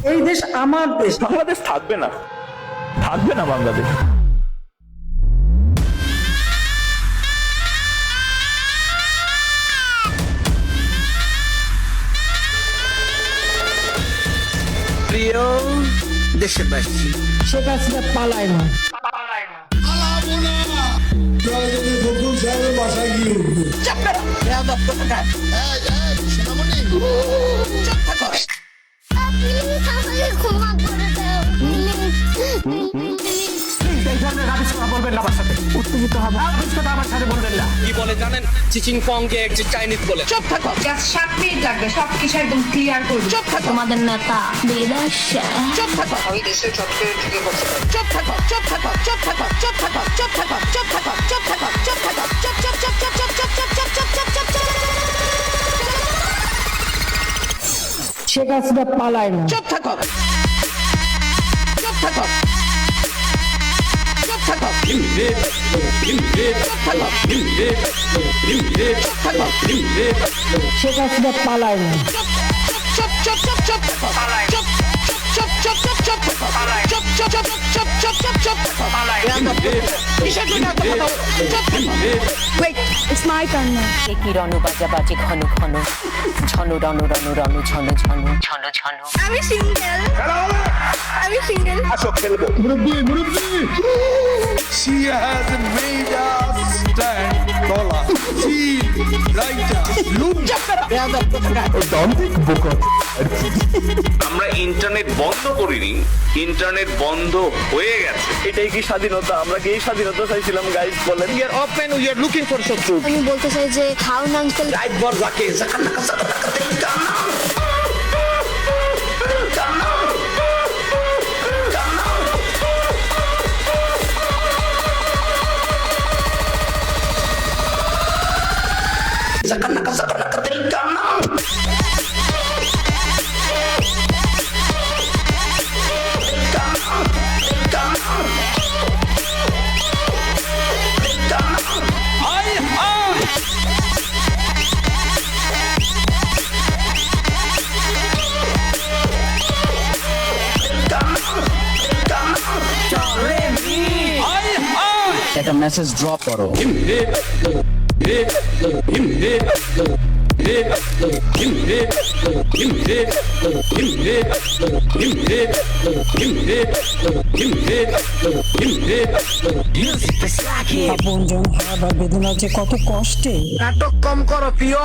এই দেশ আমার দেশ। বাংলাদেশ থাকবে না, থাকবে না বাংলাদেশ। প্রিয় দেশবাসী, শেখ হাসিনা পালায় না। বাসায় গিয়ে উঠবো। বেয়াদব কোথাকার। চুপ থাকো। প্লিজ আমাকে ক্ষমা করে দাও কি বলে জানেন? চিচিং পং কে এক চাইনিজ বলে। চুপ থাকো। জাস্ট 7 মিনিট লাগবে সবকিছু একদম ক্লিয়ার করবে। চুপ থাকো। তোমাদের নেতা বিদায় চুপ থাকো। আমি দেশের চক্রে ঢুকে পড়ছি। চুপ থাকো। চুপ থাকো। চুপ থাকো। চুপ থাকো। চুপ থাকো। চুপ থাকো। চুপ থাকো। চুপ থাকো। চুপ চুপ চুপ চুপ চুপ চুপ চুপ চুপ চুপ চুপ চুপ চুপ। শেখ হাসিনা পালায় না। চুপ থাকো। চুপ থাকো। চুপ থাকো। চুপ থাকো। চুপ থাকো। শেখ হাসিনা পালায় না। চুপ চুপ চুপ চুপ চুপ থাকো। চুপ চুপ চুপ চুপ চুপ চুপ থাকো। চুপ চুপ চুপ চুপ চুপ চুপ চুপ থাকো। কিসের জন্য এত কথা? চুপ থাকো। Wait, it's my turn now. কি রণ বাজা বাজে ঘন ঘন ঝন রণ রণ রণ ঝন ঝন ঝন ঝন। আমি সিঙ্গেল। আমি single. She has made us stand taller. She brighter. বেয়াদব কোথাকার। আমরা ইন্টারনেট বন্ধ করিনি, ইন্টারনেট বন্ধ হয়ে গেছে। এটাই কি স্বাধীনতা? আমরা কি এই স্বাধীনতা চাইছিলাম? গাইস বলেন। We are open, we are looking for some truth. আমি বলতে চাই যে খাউন আঙ্কেল রাইট বল রাখে জাকান্নাকা জাকান্নাকা তেল কান্না। কান্না। কান্না। জাকান্নাকা জাকান্নাকা তেল কান্না। একটা মেসেজ ড্রপ করো। আপনজন হারাবার বেদনা যে কত কষ্টে। নাটক কম করো প্রিয়।